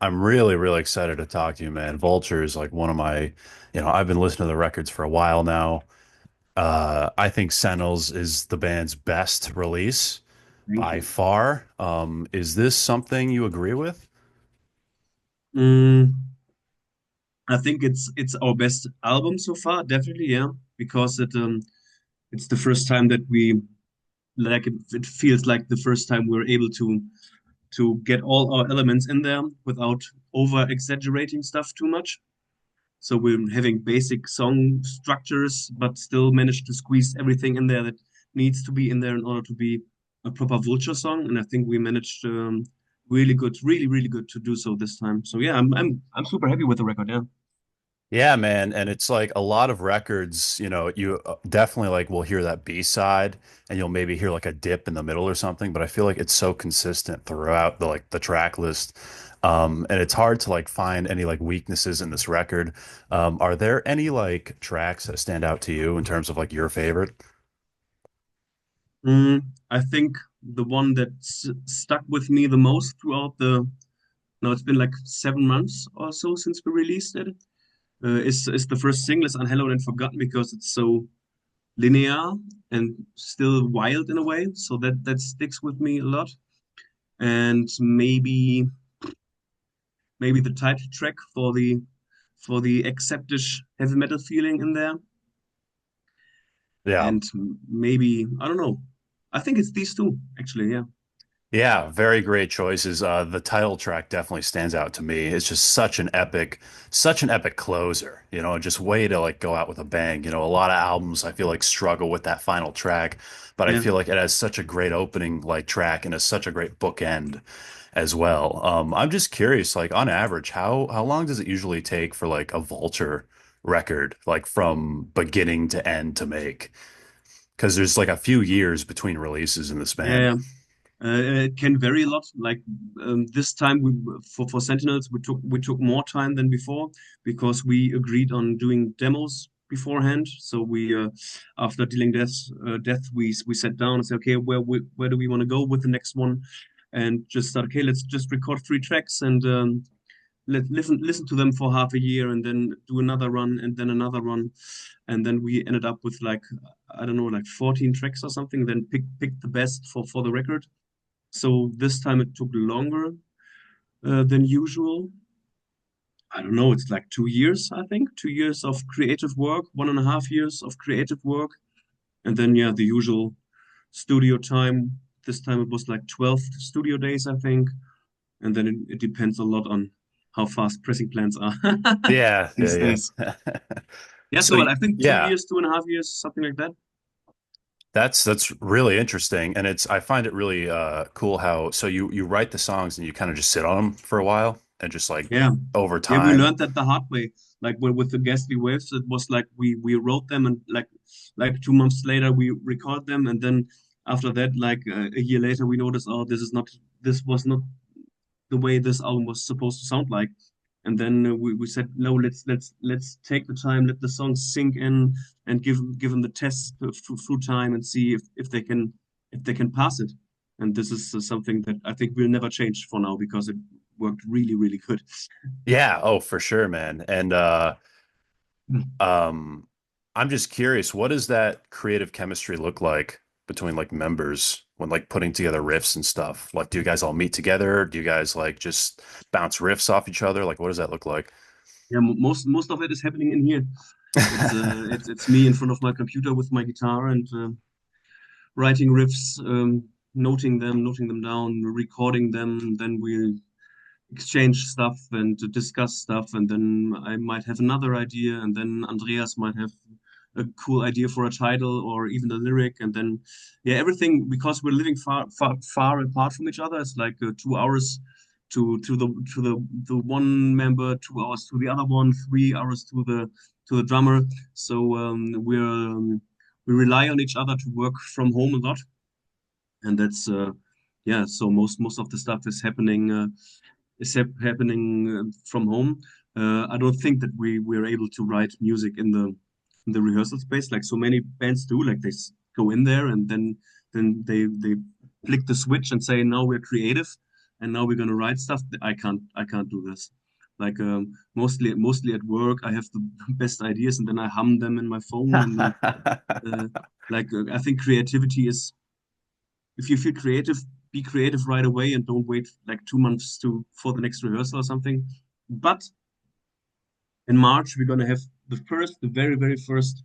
I'm really, really excited to talk to you, man. Vulture is like one of my, I've been listening to the records for a while now. I think Sentinels is the band's best release Thank by you. far. Is this something you agree with? Mm, I think it's our best album so far, definitely, yeah, because it's the first time that we like it feels like the first time we're able to get all our elements in there without over exaggerating stuff too much. So we're having basic song structures, but still manage to squeeze everything in there that needs to be in there in order to be a proper Vulture song. And I think we managed really good, really, really good to do so this time. So yeah, I'm super happy with the record. Yeah, Yeah, man. And it's like a lot of records, you definitely like will hear that B side and you'll maybe hear like a dip in the middle or something, but I feel like it's so consistent throughout the track list. And it's hard to like find any like weaknesses in this record. Are there any like tracks that stand out to you in terms of like your favorite? I think the one that stuck with me the most throughout the now it's been like 7 months or so since we released it. Is the first single is Unhallowed and Forgotten because it's so linear and still wild in a way. So that sticks with me a lot. And maybe the title track for the acceptish heavy metal feeling in there. Yeah. And maybe I don't know. I think it's these two actually. Yeah, Yeah, very great choices. The title track definitely stands out to me. It's just such an epic closer, just way to like go out with a bang. A lot of albums I feel like struggle with that final track, but I yeah. feel like it has such a great opening like track and has such a great bookend as well. I'm just curious, like on average, how long does it usually take for like a Vulture record, like from beginning to end to make? Because there's like a few years between releases in this band. Yeah, it can vary a lot. Like this time, for Sentinels, we took more time than before because we agreed on doing demos beforehand. So we, after dealing death, we sat down and said, okay, where do we want to go with the next one, and just start. Okay, let's just record 3 tracks and let listen to them for half a year, and then do another run, and then another run, and then we ended up with like I don't know, like 14 tracks or something. Then pick the best for the record, so this time it took longer than usual. I don't know, it's like 2 years, I think. 2 years of creative work, 1.5 years of creative work. And then, yeah, the usual studio time. This time it was like 12 studio days, I think. And then it depends a lot on how fast pressing plants are Yeah, these yeah, days. yeah. Yeah, So so well, I think two yeah, years, 2.5 years, something like that. that's really interesting, and I find it really cool how so you write the songs and you kind of just sit on them for a while and just like Yeah. over Yeah, we time. learned that the hard way. Like with the Ghastly Waves, it was like we wrote them and like 2 months later we record them, and then after that, like a year later, we noticed, oh, this was not the way this album was supposed to sound like. And then we said, no, let's take the time, let the songs sink in, and give them the test through time and see if they can pass it. And this is something that I think will never change for now because it worked really, really good. Yeah, oh, for sure, man. And um I'm just curious, what does that creative chemistry look like between like members when like putting together riffs and stuff? Like, do you guys all meet together? Do you guys like just bounce riffs off each other? Like, what does that look like? Yeah, most of it is happening in here. It's me in front of my computer with my guitar and writing riffs, noting them down, recording them. Then we exchange stuff and discuss stuff, and then I might have another idea, and then Andreas might have a cool idea for a title or even a lyric, and then yeah, everything because we're living far apart from each other. It's like 2 hours to the one member, 2 hours to the other one, 3 hours to the drummer. So we rely on each other to work from home a lot, and that's yeah. So most of the stuff is happening from home. I don't think that we're able to write music in the rehearsal space like so many bands do. Like go in there and then they flick the switch and say, now we're creative, and now we're gonna write stuff. I can't do this. Like mostly at work, I have the best ideas, and then I hum them in my phone, and then uh, I think creativity is, if you feel creative, be creative right away and don't wait like 2 months to for the next rehearsal or something. But in March, we're gonna have the very, very first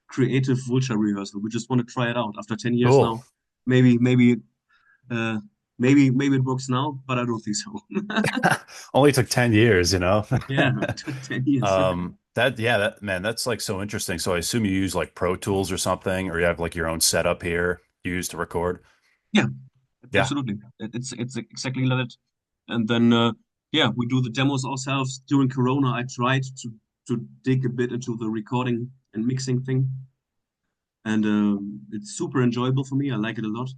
creative Vulture rehearsal. We just want to try it out after 10 years Cool. now. Maybe, uh, maybe it works now, but I don't think so. Only took 10 years, you know? Yeah, it took 10 years. That yeah, that man, that's like so interesting. So I assume you use like Pro Tools or something, or you have like your own setup here you use to record. Yeah, Yeah. absolutely. It's exactly like that. And then yeah, we do the demos ourselves. During Corona, I tried to dig a bit into the recording and mixing thing, and it's super enjoyable for me. I like it a lot.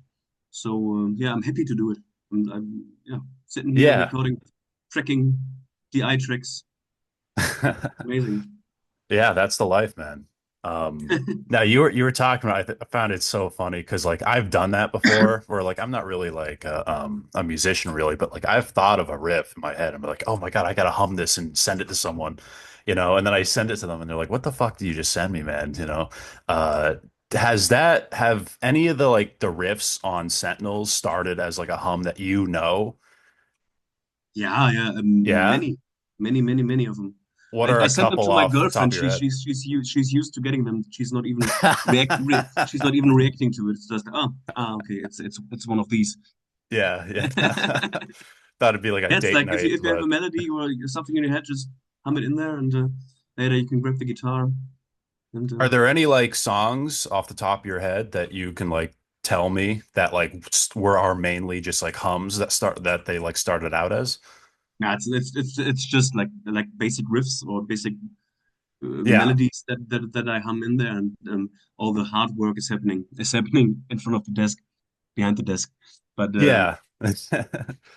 So yeah, I'm happy to do it. I'm yeah, sitting here Yeah. recording, tracking the eye tracks. Amazing. Yeah, that's the life, man. Now you were talking about, I found it so funny because like I've done that before where like I'm not really like a musician really, but like I've thought of a riff in my head. I'm like, oh my God, I gotta hum this and send it to someone, you know, and then I send it to them and they're like, what the fuck did you just send me, man? You know? Uh have any of the like the riffs on Sentinels started as like a hum that you know? Yeah, yeah, Yeah. many of them. What I are a sent them couple to my off the top girlfriend. of your head? She's used to getting them. She's not even reacting to it. It's just okay. It's one of these. Yeah, yeah. Thought it'd be like a Yeah, it's date like night, if you have a but melody or something in your head, just hum it in there, and later you can grab the guitar and are there any like songs off the top of your head that you can like tell me that like were are mainly just like hums that they like started out as? yeah, it's just like basic riffs or basic Yeah. melodies that I hum in there, and all the hard work is happening in front of the desk, behind the desk. But Yeah.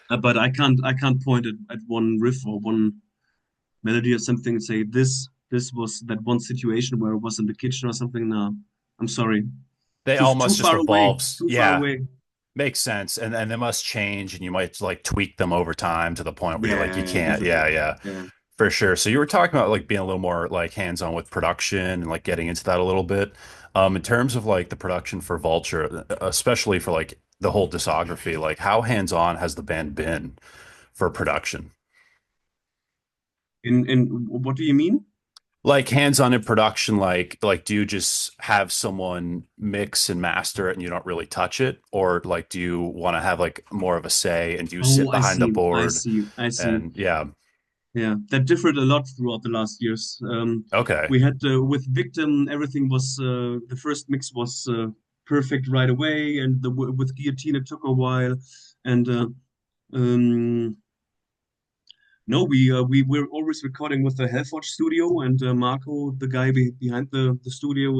I can't point at one riff or one melody or something and say this was that one situation where it was in the kitchen or something. No, I'm sorry, They too all too must just far away, evolve. too far Yeah. away. Makes sense. And they must change and you might like tweak them over time to the point where you're like, you Yeah, can't. definitely. Yeah, yeah. Yeah, For sure. So you were talking about like being a little more like hands-on with production and like getting into that a little bit. In terms of like the production for Vulture, especially for like the whole discography, like how hands-on has the band been for production? in what do you mean? Like hands-on in production, like do you just have someone mix and master it and you don't really touch it? Or like do you want to have like more of a say and do you sit Oh, I behind the see. I board see. I see. and yeah, Yeah, that differed a lot throughout the last years. okay. We had with Victim, everything was the first mix was perfect right away, and with Guillotine it took a while. And um, no, we were always recording with the Hellforge studio, and Marco, the guy behind the studio,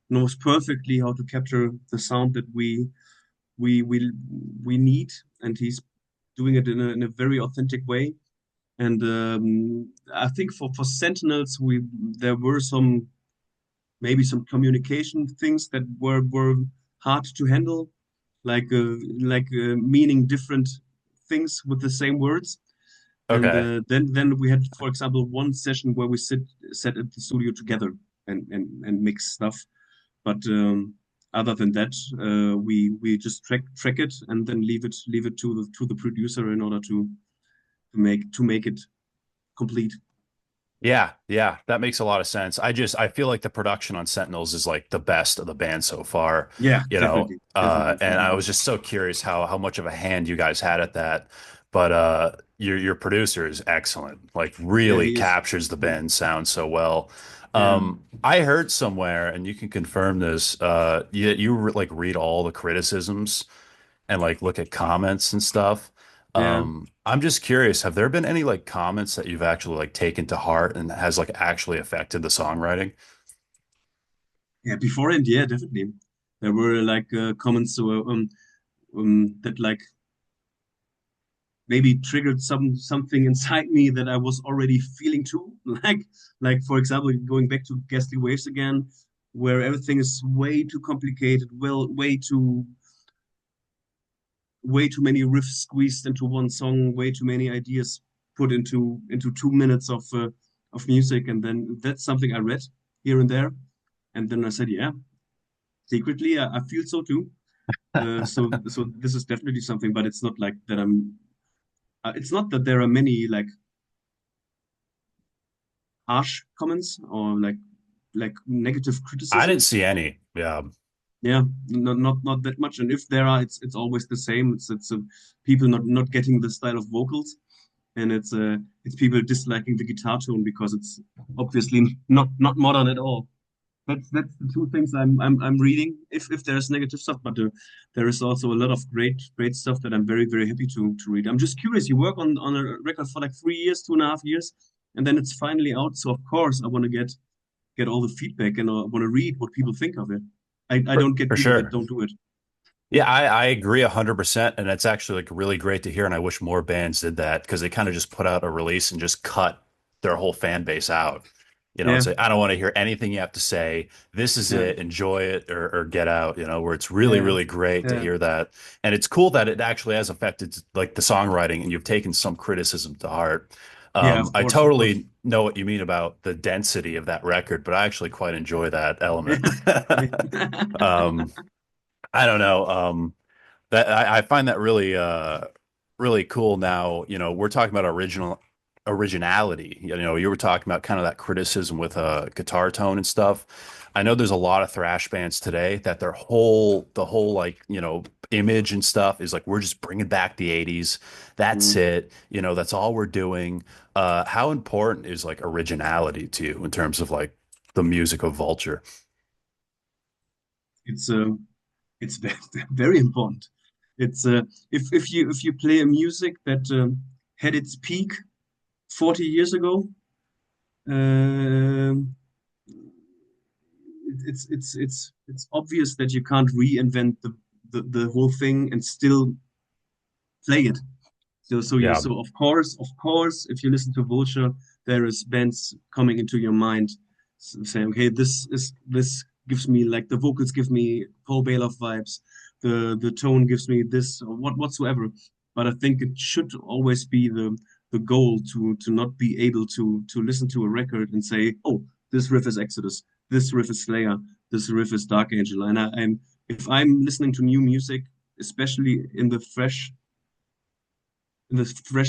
knows perfectly how to capture the sound that we we we need, and he's doing it in a very authentic way. And I think for Sentinels, we there were maybe some communication things that were hard to handle, meaning different things with the same words. And Okay. then we had, for example, one session where we sat at the studio together and mix stuff. But other than that, we just track it and then leave it to the producer in order to make it complete. Yeah, yeah, that makes a lot of sense. I feel like the production on Sentinels is like the best of the band so far, Yeah, you know. definitely for And I me. was just so curious how much of a hand you guys had at that. But your producer is excellent. Like Yeah, really he is. captures the band sound so well. Yeah, I heard somewhere, and you can confirm this, like read all the criticisms and like look at comments and stuff. yeah, I'm just curious, have there been any like comments that you've actually like taken to heart and has like actually affected the songwriting? yeah. Beforehand, yeah, definitely. There were like comments that like maybe triggered something inside me that I was already feeling too. Like for example, going back to Ghastly Waves again, where everything is way too complicated, well, way too many riffs squeezed into one song, way too many ideas put into 2 minutes of music, and then that's something I read here and there, and then I said, yeah, secretly I feel so too. So this is definitely something, but it's not like that I'm. It's not that there are many like harsh comments or like negative I didn't criticisms. see any. Yeah. Yeah, not that much. And if there are, it's always the same. It's people not getting the style of vocals, and it's people disliking the guitar tone because it's obviously not modern at all. That's the two things I'm reading. If there's negative stuff, but there is also a lot of great stuff that I'm very happy to read. I'm just curious. You work on a record for like 3 years, 2.5 years, and then it's finally out. So of course I want to get all the feedback and I want to read what people think of it. I don't get For people that sure. don't do it. Yeah, I agree 100%. And it's actually like really great to hear. And I wish more bands did that because they kind of just put out a release and just cut their whole fan base out, and Yeah, say, I don't want to hear anything you have to say. This is yeah, it. Enjoy it or get out, where it's really, yeah, really great to yeah, hear that. And it's cool that it actually has affected like the songwriting and you've taken some criticism to heart. yeah. Of I course, of course. totally know what you mean about the density of that record, but I actually quite enjoy that element. Yeah, Um, I don't know. That I find that really really cool now. We're talking about originality. You were talking about kind of that criticism with guitar tone and stuff. I know there's a lot of thrash bands today that the whole like, image and stuff is like we're just bringing back the 80s. That's Mm. it. That's all we're doing. How important is like originality to you in terms of like the music of Vulture? It's it's very important. It's if you play a music that had its peak 40 years ago, um, it's obvious that you can't reinvent the whole thing and still play it. Yeah. So of course, if you listen to Vulture, there is bands coming into your mind saying, okay, this gives me like the vocals give me Paul Bailoff vibes, the tone gives me this or whatsoever. But I think it should always be the goal to not be able to listen to a record and say, oh, this riff is Exodus, this riff is Slayer, this riff is Dark Angel. And I'm if I'm listening to new music, especially in the fresh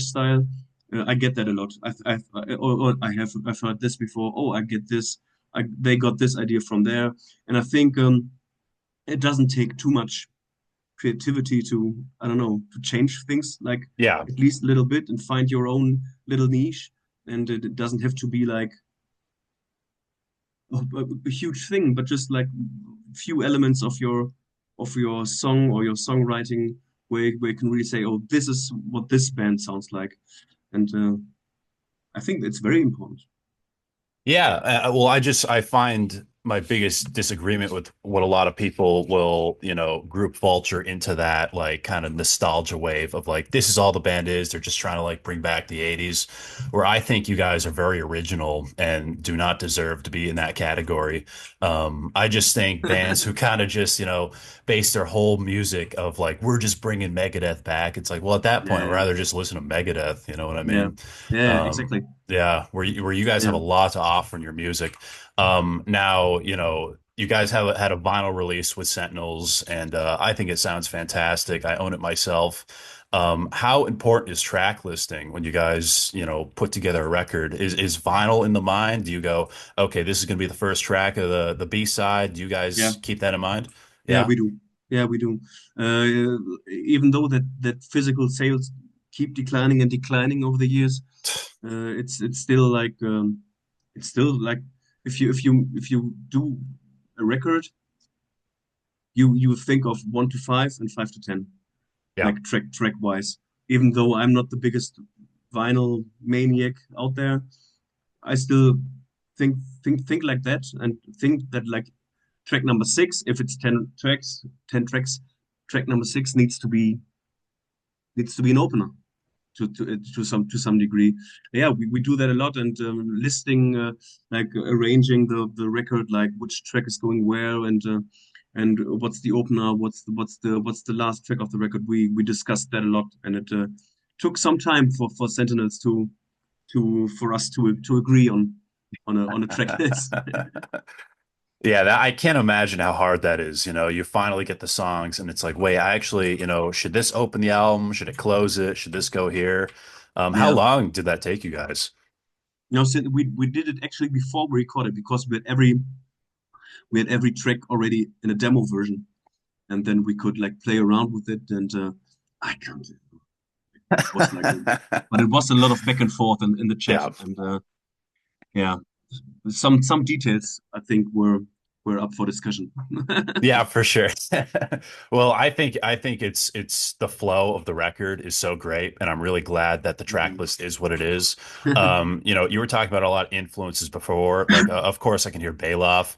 style. I get that a lot. I've heard this before. Oh, I get this. They got this idea from there, and I think it doesn't take too much creativity to I don't know to change things like Yeah. at least a little bit and find your own little niche. And it doesn't have to be like a huge thing, but just like few elements of your song or your songwriting where you can really say, oh, this is what this band sounds like. And I think it's very important. Yeah, well, I find my biggest disagreement with what a lot of people will, group Vulture into that like kind of nostalgia wave of like this is all the band is. They're just trying to like bring back the 80s, where I think you guys are very original and do not deserve to be in that category. I just think bands who kind of just, base their whole music of like we're just bringing Megadeth back. It's like, well, at that point, I'd Yeah, rather just listen to Megadeth, you know what I yeah, mean? yeah, Um, exactly. yeah, where you guys have Yeah, a lot to offer in your music. Now, you guys have had a vinyl release with Sentinels, and I think it sounds fantastic. I own it myself. How important is track listing when you guys, put together a record? Is vinyl in the mind? Do you go, okay, this is going to be the first track of the B side? Do you yeah, guys keep that in mind? yeah, Yeah. we do. Yeah, we do. Even though that physical sales keep declining and declining over the years, it's still like if you do a record, you think of 1 to 5 and 5 to 10, Yeah. like track wise. Even though I'm not the biggest vinyl maniac out there, I still think like that and think that like track number 6, if it's 10 tracks, track number 6 needs to be an opener to some degree. Yeah, we do that a lot and listing like arranging the record like which track is going where and what's the opener, what's the last track of the record. We discussed that a lot, and it took some time for Sentinels to for us to agree on a track list. Yeah, I can't imagine how hard that is. You finally get the songs and it's like, wait, I actually, should this open the album? Should it close it? Should this go here? How Yeah. long did that take you guys? So we did it actually before we recorded because we had every track already in a demo version, and then we could like play around with it. And I can't. It was like, but it was a lot of back and forth in the chat, Yeah. and yeah, some details I think were up for discussion. Yeah, for sure. Well, I think it's the flow of the record is so great, and I'm really glad that the track Mhm. list is what it is. You were talking about a lot of influences before. Like, of course, I can hear Bailoff.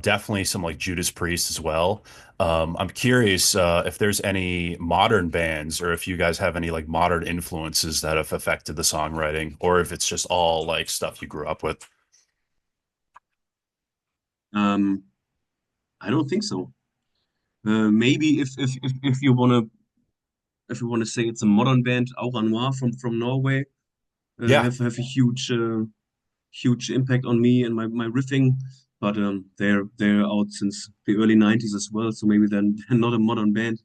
Definitely some like Judas Priest as well. I'm curious if there's any modern bands or if you guys have any like modern influences that have affected the songwriting, or if it's just all like stuff you grew up with. um, I don't think so. Maybe if you wanna say it's a modern band, Aura Noir from Norway, Yeah, have a huge impact on me and my riffing. But they're out since the early '90s as well, so maybe then they're not a modern band.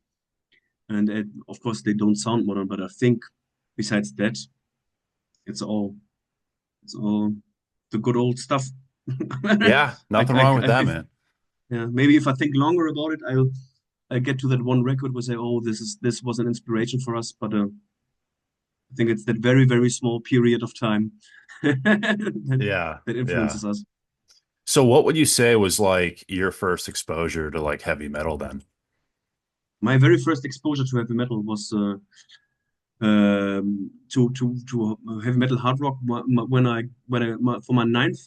And of course they don't sound modern, but I think besides that, it's all it's all the good old stuff. yeah, nothing wrong with that, man. Yeah, maybe if I think longer about it, I get to that one record where say, oh, this was an inspiration for us. But I think it's that very very small period of time that Yeah, that yeah. influences us. So what would you say was like your first exposure to like heavy metal then? My very first exposure to heavy metal was to heavy metal hard rock for my ninth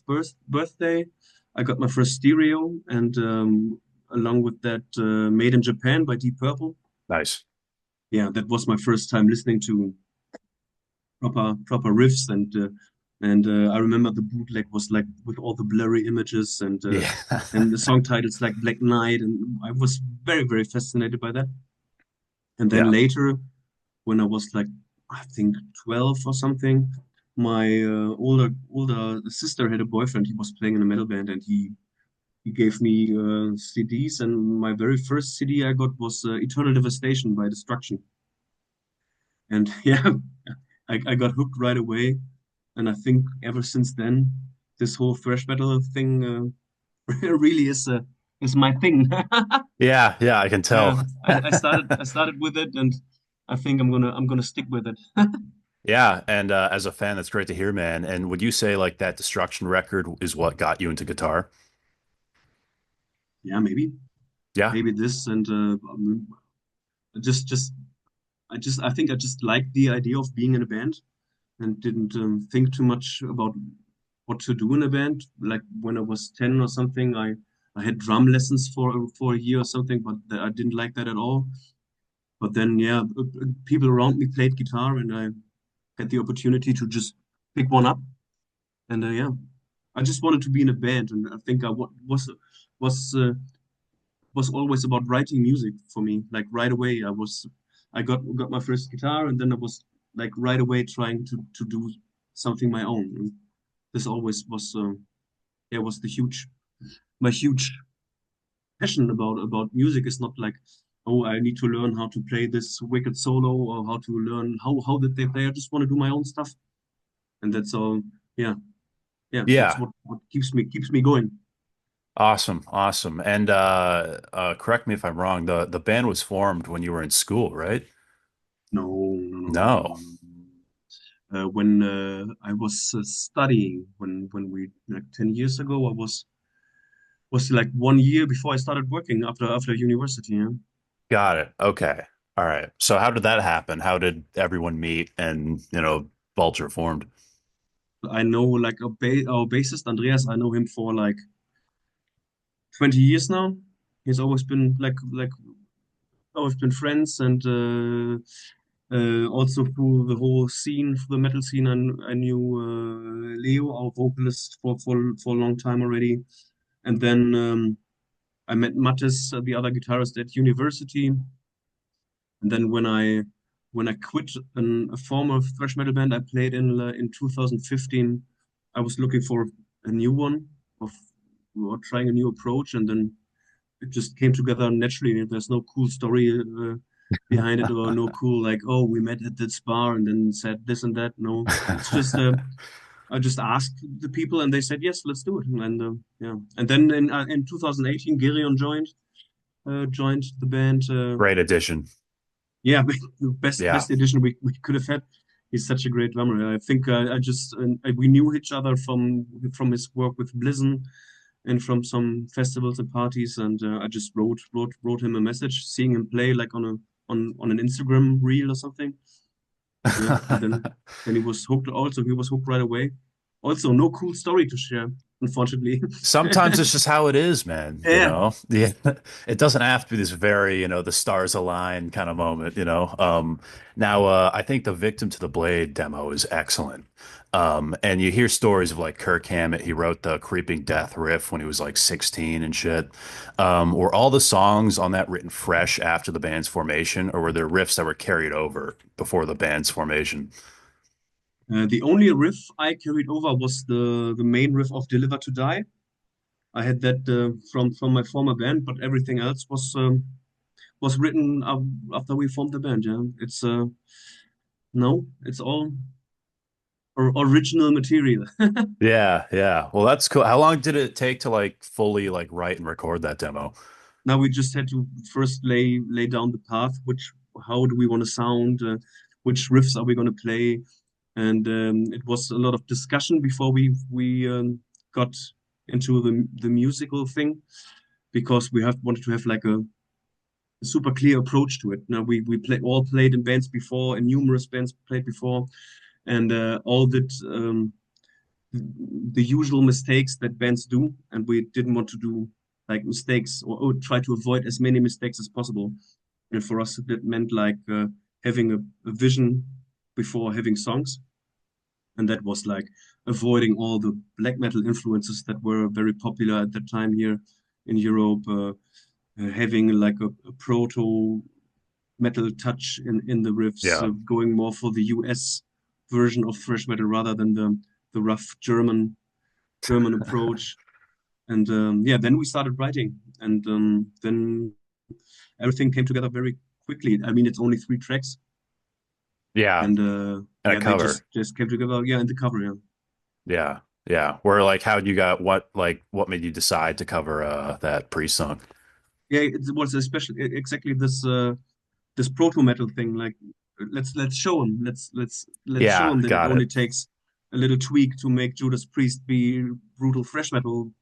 birthday. I got my first stereo, and along with that, Made in Japan by Deep Purple. Nice. Yeah, that was my first time listening to proper riffs, and I remember the bootleg was like with all the blurry images Yeah. and the song titles like Black Knight, and I was very very fascinated by that. And then Yeah. later, when I was like, I think 12 or something, my older sister had a boyfriend. He was playing in a metal band, and he gave me CDs. And my very first CD I got was Eternal Devastation by Destruction. And yeah, I got hooked right away. And I think ever since then, this whole thrash metal thing really is my thing. Yeah, yeah, I can Yeah, tell. I started with it, and I think I'm gonna stick with it. Yeah, and as a fan, that's great to hear, man. And would you say like that Destruction record is what got you into guitar? Yeah, Yeah. maybe this and just I think I just liked the idea of being in a band and didn't think too much about what to do in a band. Like when I was 10 or something, I had drum lessons for a year or something, but I didn't like that at all. But then yeah, people around me played guitar, and I had the opportunity to just pick one up, and yeah, I just wanted to be in a band, and I think was uh, was always about writing music for me. Like right away, I got my first guitar, and then I was like right away trying to do something my own. And this always was yeah, was the huge my huge passion about music is not like, oh, I need to learn how to play this wicked solo or how to learn how did they play. I just want to do my own stuff, and that's all. Yeah, yeah, that's Yeah. what keeps me going. Awesome. Awesome. And correct me if I'm wrong, the band was formed when you were in school, right? No, no, no, no, no, No. no, no. When I was studying, when we like 10 years ago, I was like 1 year before I started working after university. Yeah? Got it. Okay. All right. So how did that happen? How did everyone meet and, Vulture formed? I know like our bassist Andreas. I know him for like 20 years now. He's always been like always been friends, and also through the whole scene, through the metal scene, I knew Leo, our vocalist, for a long time already, and then. I met Mattis, the other guitarist at university. And then when I quit a former thrash metal band I played in 2015, I was looking for a new one of or trying a new approach, and then it just came together naturally. There's no cool story behind it, or no cool like, oh, we met at this bar and then said this and that. No, it's just I just asked the people and they said yes, let's do it. And yeah, and then in 2018, Gerion joined the band. Great addition. Yeah, the Yeah. best edition we could have had. He's such a great drummer. I think I just we knew each other from his work with Blizzon and from some festivals and parties, and I just wrote him a message, seeing him play like on an Instagram reel or something. Yeah, and then he was hooked. Also, he was hooked right away. Also, no cool story to share, unfortunately. Sometimes it's just how it is, man. You Yeah, know, yeah, it doesn't have to be this very, the stars align kind of moment, Now, I think the Victim to the Blade demo is excellent. And you hear stories of like Kirk Hammett, he wrote the Creeping Death riff when he was like 16 and shit. Were all the songs on that written fresh after the band's formation, or were there riffs that were carried over before the band's formation? the only riff I carried over was the main riff of "Deliver to Die." I had that from my former band, but everything else was written after we formed the band. Yeah, it's no, it's all original material. Yeah, yeah. Well, that's cool. How long did it take to like fully like write and record that demo? Now we just had to first lay down the path, which how do we want to sound, which riffs are we going to play, and it was a lot of discussion before we got into the musical thing because we have wanted to have like a super clear approach to it. Now we all played in bands before, and numerous bands played before, and all that the usual mistakes that bands do, and we didn't want to do like mistakes or try to avoid as many mistakes as possible. And for us, that meant like having a vision before having songs, and that was like avoiding all the black metal influences that were very popular at that time here in Europe. Having like a proto metal touch in the riffs, Yeah. going more for the US version of thrash metal rather than the rough German approach. And yeah, then we started writing, and then everything came together very quickly. I mean, it's only 3 tracks, Yeah. and And a yeah, they cover. just came together. Yeah, and the cover. Yeah, Yeah. Yeah. Where like how you got what made you decide to cover that pre-song? yeah, it was especially exactly this proto metal thing. Like, let's show them. Let's show Yeah, them that it got only it. takes a little tweak to make Judas Priest be brutal thrash metal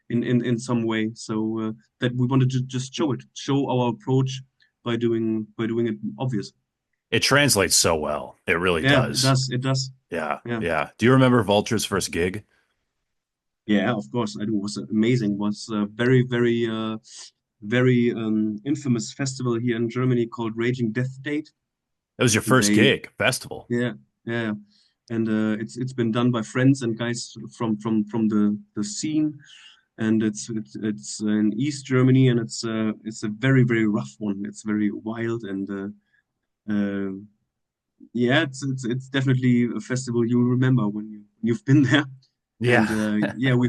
in some way. So that we wanted to just show our approach by doing it obvious. It translates so well. It really Yeah, it does. does. It does. Yeah. Yeah. Yeah. Do you remember Vulture's first gig? Yeah, of course. I do. It was amazing. It was a very infamous festival here in Germany called Raging Death Date. It was your And first they, gig, festival. yeah, yeah. And it's been done by friends and guys from the scene. And it's in East Germany, and it's a very rough one. It's very wild, and yeah, it's definitely a festival you'll remember when you've been there. Yeah. And yeah, we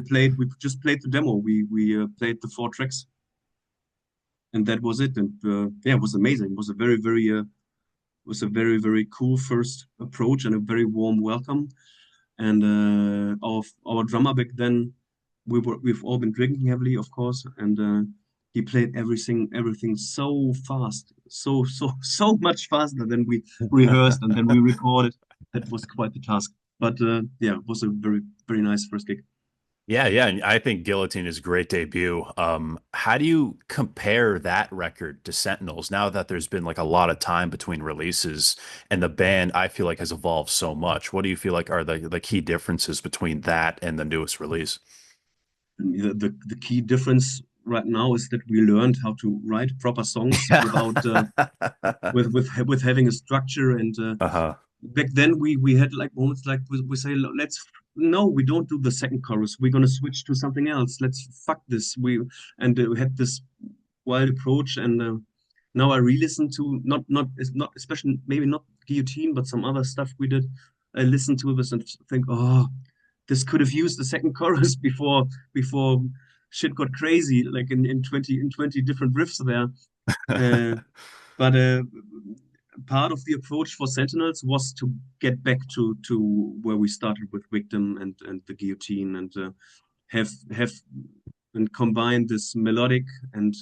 just played the demo. We played the 4 tracks, and that was it. And yeah, it was amazing. It was a very cool first approach and a very warm welcome. And our drummer back then, we've all been drinking heavily, of course, and he played everything so fast, so much faster than we rehearsed and then we recorded. That was quite the task. But yeah, it was a very nice first gig. Yeah, yeah, and I think Guillotine is a great debut. How do you compare that record to Sentinels now that there's been like a lot of time between releases and the band I feel like has evolved so much? What do you feel like are the key differences between that and the newest release? The key difference right now is that we learned how to write proper songs without with having a structure and Uh-huh. back then we had like moments like we say let's no, we don't do the second chorus. We're gonna switch to something else. Let's fuck this. We had this wild approach, and now I re-listen to not especially maybe not Guillotine, but some other stuff we did. I listen to this and think, oh, this could have used the second chorus before shit got crazy, like in 20 different riffs there. Uh, but part of the approach for Sentinels was to get back to where we started with Victim and the Guillotine, and have and combine this melodic and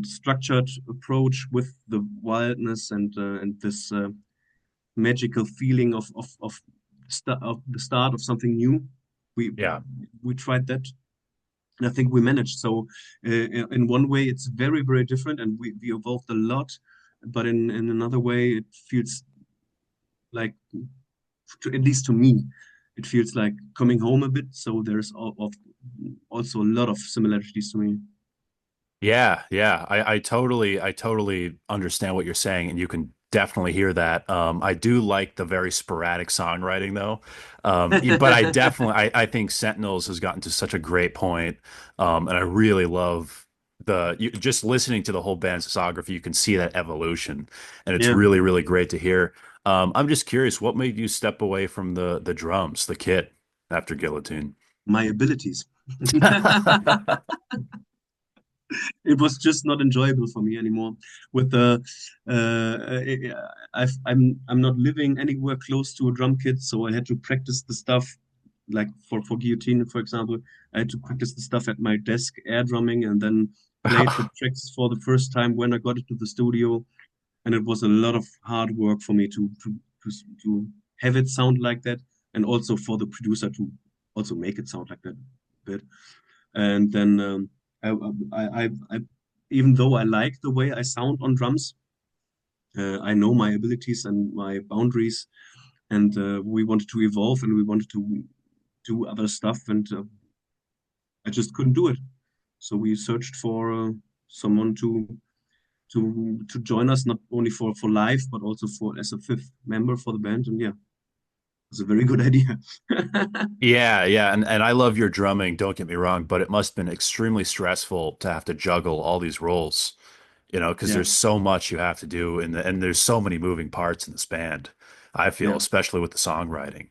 structured approach with the wildness and this magical feeling of the start of something new. We Yeah. we tried that, and I think we managed. So in one way, it's very different, and we evolved a lot. But in another way, it feels like, at least to me, it feels like coming home a bit. So there's also a lot of similarities to me. Yeah, yeah. I totally understand what you're saying, and you can definitely hear that. I do like the very sporadic songwriting though. But I think Sentinels has gotten to such a great point. And I really love just listening to the whole band's discography, you can see that evolution, and it's Yeah, really, really great to hear. I'm just curious, what made you step away from the drums, the kit after Guillotine? my abilities. It was just not enjoyable for me anymore. With the, I'm not living anywhere close to a drum kit, so I had to practice the stuff. Like for Guillotine, for example, I had to practice the stuff at my desk, air drumming, and then played the tracks for the first time when I got into the studio. And it was a lot of hard work for me to have it sound like that, and also for the producer to also make it sound like that a bit. And then I even though I like the way I sound on drums, I know my abilities and my boundaries, and we wanted to evolve and we wanted to do other stuff, and I just couldn't do it. So we searched for someone to join us, not only for live, but also for as a fifth member for the band. And yeah, it's a very good idea. Yeah, yeah, and I love your drumming, don't get me wrong, but it must have been extremely stressful to have to juggle all these roles, because Yeah, there's so much you have to do and there's so many moving parts in this band. I feel, yeah. especially with the songwriting.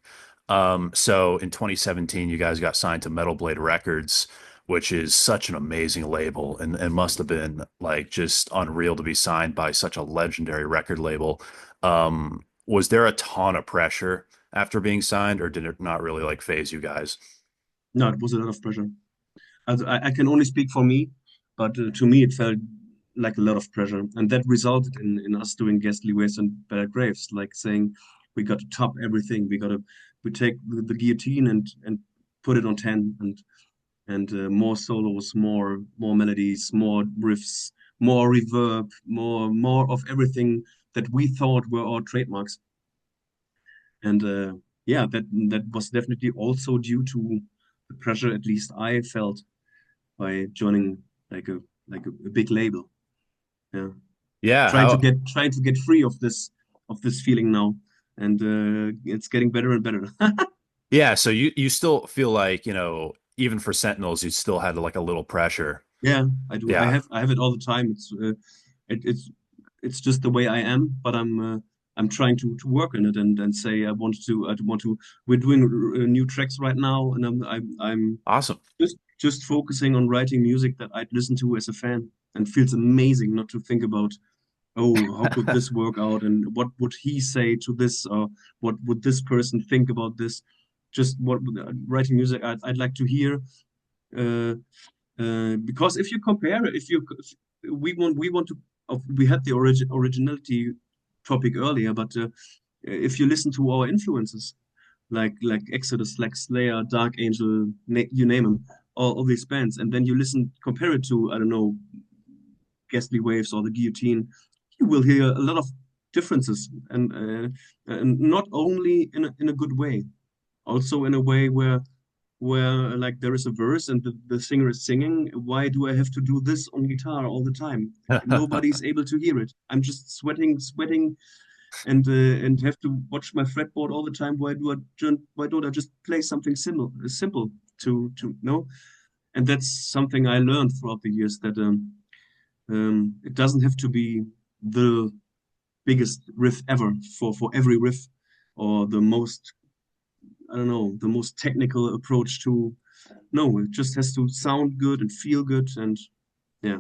So in 2017, you guys got signed to Metal Blade Records, which is such an amazing label and must have been like just unreal to be signed by such a legendary record label. Was there a ton of pressure after being signed, or did it not really like phase you guys? No, it was a lot of pressure. I can only speak for me, but to me it felt like a lot of pressure, and that resulted in us doing Ghastly Ways and Better Graves, like saying we got to top everything. We take the guillotine and put it on 10, and more solos, more melodies, more riffs, more reverb, more of everything that we thought were our trademarks. And yeah, that was definitely also due to the pressure, at least I felt, by joining like a a big label. Yeah, Yeah, how trying to get free of this feeling now, and it's getting better and better. Yeah, so you still feel like, even for Sentinels, you still had like a little pressure. Yeah, I do. Yeah, I have it all the time. It, it's just the way I am, but I'm trying to work on it and say I want to. We're doing new tracks right now, and I'm awesome. just focusing on writing music that I'd listen to as a fan, and feels amazing not to think about, oh, how could this work out, and what would he say to this, or what would this person think about this. Just writing music I'd like to hear. Uh, because if you compare, if we want to, we had the originality topic earlier, but if you listen to our influences, like Exodus, like Slayer, Dark Angel, you name them, all these bands, and then you compare it to, I don't know, Ghastly Waves or the Guillotine, you will hear a lot of differences, and not only in a good way, also in a way where like there is a verse and the singer is singing. Why do I have to do this on guitar all the time? Nobody's able to hear it. I'm just sweating and have to watch my fretboard all the time. Why don't I just play something simple to know? And that's something I learned throughout the years that it doesn't have to be the biggest riff ever for every riff, or the most, I don't know, the most technical approach to. No, it just has to sound good and feel good, and yeah,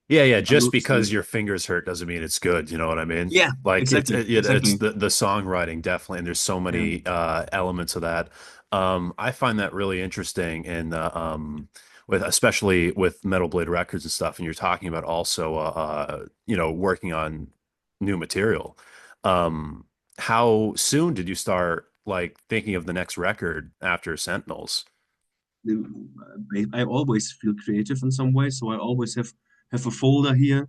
Yeah, yeah. I Just noticed that. because your fingers hurt doesn't mean it's good. You know what I mean? Yeah, Like exactly, it's exactly. the songwriting definitely, and there's so Yeah. many elements of that. I find that really interesting in with especially with Metal Blade Records and stuff. And you're talking about also working on new material. Um, how soon did you start like thinking of the next record after Sentinels? I always feel creative in some way, so I always have a folder here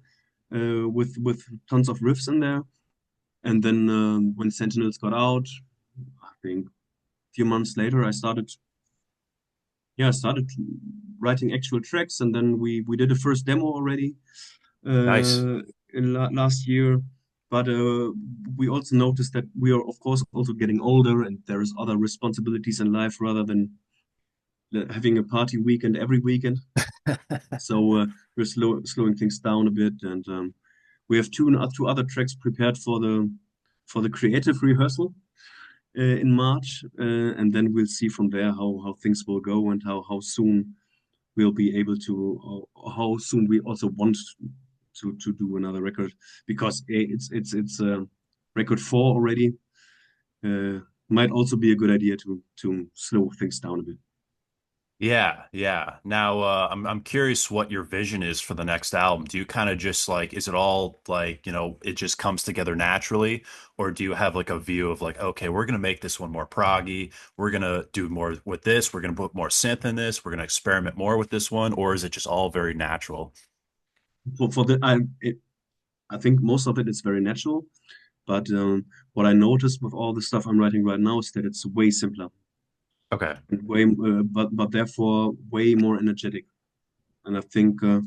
with tons of riffs in there. And then when Sentinels got out, I think a few months later, I started writing actual tracks, and then we did a first demo already Nice. uh, in last year. But we also noticed that we are, of course, also getting older, and there is other responsibilities in life rather than having a party weekend every weekend. So we're slowing things down a bit, and we have two other tracks prepared for the creative rehearsal in March, and then we'll see from there how things will go and how soon we'll be able to, or how soon we also want to do another record, because it's record four already. Uh, might also be a good idea to slow things down a bit. Yeah, yeah. Now, I'm curious what your vision is for the next album. Do you kind of just like, is it all like, it just comes together naturally, or do you have like a view of like, okay, we're gonna make this one more proggy, we're gonna do more with this, we're gonna put more synth in this, we're gonna experiment more with this one, or is it just all very natural? For the I think most of it is very natural, but what I noticed with all the stuff I'm writing right now is that it's way simpler Okay. and way, but therefore way more energetic. And I think I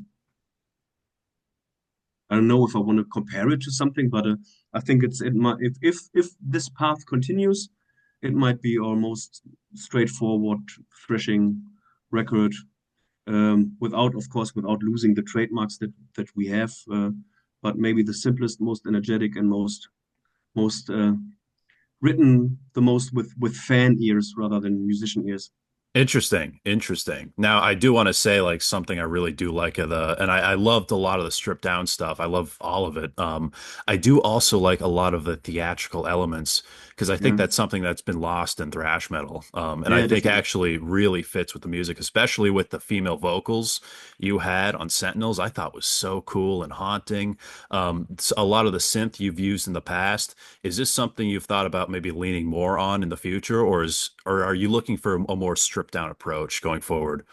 don't know if I want to compare it to something, but I think it might, if this path continues, it might be our most straightforward threshing record, without, of course, without losing the trademarks that we have, but maybe the simplest, most energetic, and most written the most with fan ears rather than musician ears. Interesting, interesting. Now, I do want to say like something I really do like of and I loved a lot of the stripped down stuff. I love all of it. I do also like a lot of the theatrical elements because I think Yeah, that's something that's been lost in thrash metal. And I yeah, think definitely. actually really fits with the music, especially with the female vocals you had on Sentinels. I thought was so cool and haunting. A lot of the synth you've used in the past. Is this something you've thought about maybe leaning more on in the future, or are you looking for a more stripped down approach going forward?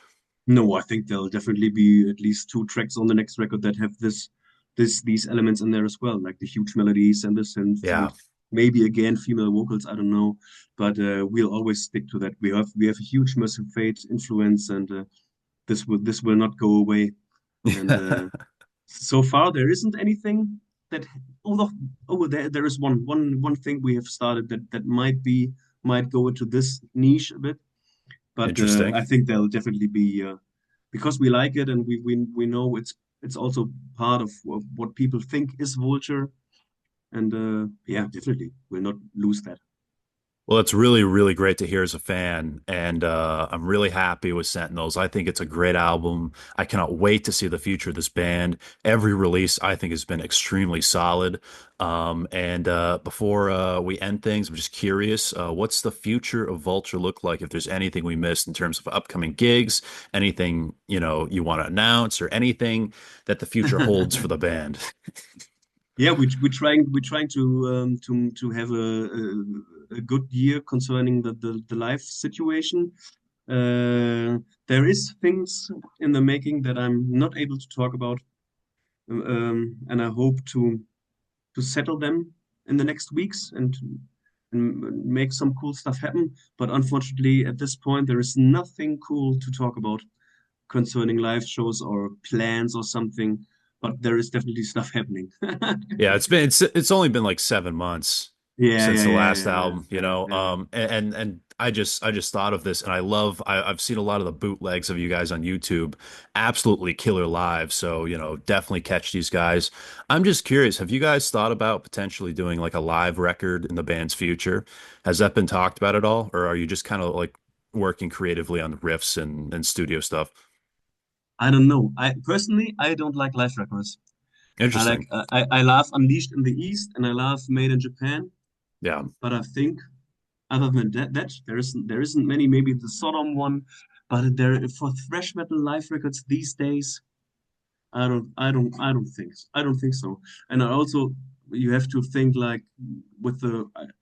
No, I think there'll definitely be at least two tracks on the next record that have these elements in there as well, like the huge melodies and the synths, Yeah, and maybe again female vocals. I don't know, but we'll always stick to that. We have a huge Merciful Fate influence, and this will not go away. And so far, there isn't anything that. Although, there is one thing we have started that might go into this niche a bit, but interesting. I think there'll definitely be, because we like it, and we know it's also part of what people think is Vulture, and yeah, definitely we'll not lose that. Well, it's really, really great to hear as a fan, and I'm really happy with Sentinels. I think it's a great album. I cannot wait to see the future of this band. Every release, I think, has been extremely solid. And before we end things, I'm just curious, what's the future of Vulture look like? If there's anything we missed in terms of upcoming gigs, anything you want to announce, or anything that the future holds for the band. Yeah, we're trying to have a good year concerning the life situation. There is things in the making that I'm not able to talk about, and I hope to settle them in the next weeks and make some cool stuff happen. But unfortunately, at this point, there is nothing cool to talk about concerning live shows or plans or something. but there is definitely stuff happening. Yeah, it's only been like 7 months Yeah, since yeah, the yeah, last yeah, album, yeah, yeah. and I just thought of this, and I've seen a lot of the bootlegs of you guys on YouTube, absolutely killer live. So definitely catch these guys. I'm just curious, have you guys thought about potentially doing like a live record in the band's future? Has that been talked about at all, or are you just kind of like working creatively on the riffs and studio stuff? I don't know. I personally, I don't like live records. Interesting. I love Unleashed in the East and I love Made in Japan. Yeah. But I think other than that there isn't many. Maybe the Sodom one, but there for thrash metal live records these days, I don't think so. And I also you have to think like with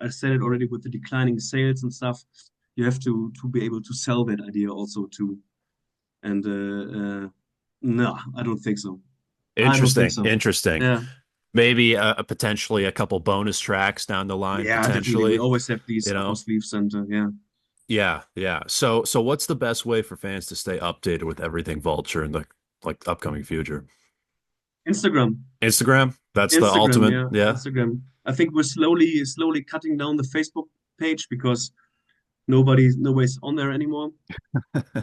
I said it already with the declining sales and stuff. You have to be able to sell that idea also too. And no, I don't think so. I don't think Interesting. so. Interesting. Yeah. Maybe potentially a couple bonus tracks down the line, Yeah, definitely. We potentially. always have You these up our know? sleeves, and yeah. Yeah, yeah. So what's the best way for fans to stay updated with everything Vulture in the like upcoming future? Instagram, Instagram? That's the Instagram, ultimate. yeah, Yeah. Instagram. I think we're slowly cutting down the Facebook page because nobody's on there anymore.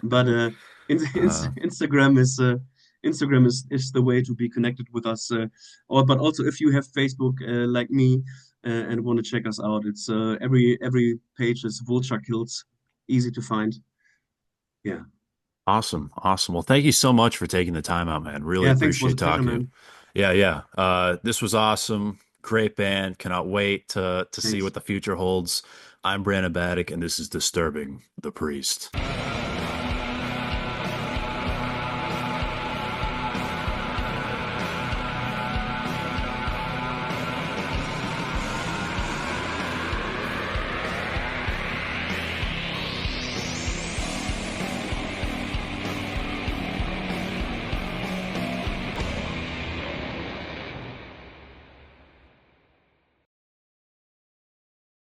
But Uh, Instagram is the way to be connected with us. But also if you have Facebook like me and want to check us out, it's every page is Vulture Kills, easy to find. Yeah, awesome. Awesome. Well, thank you so much for taking the time out, man. Really yeah. Thanks, was a appreciate pleasure, talking to you. man. Yeah, yeah. This was awesome. Great band. Cannot wait to see Thanks. what the future holds. I'm Brandon Battick, and this is Disturbing the Priest.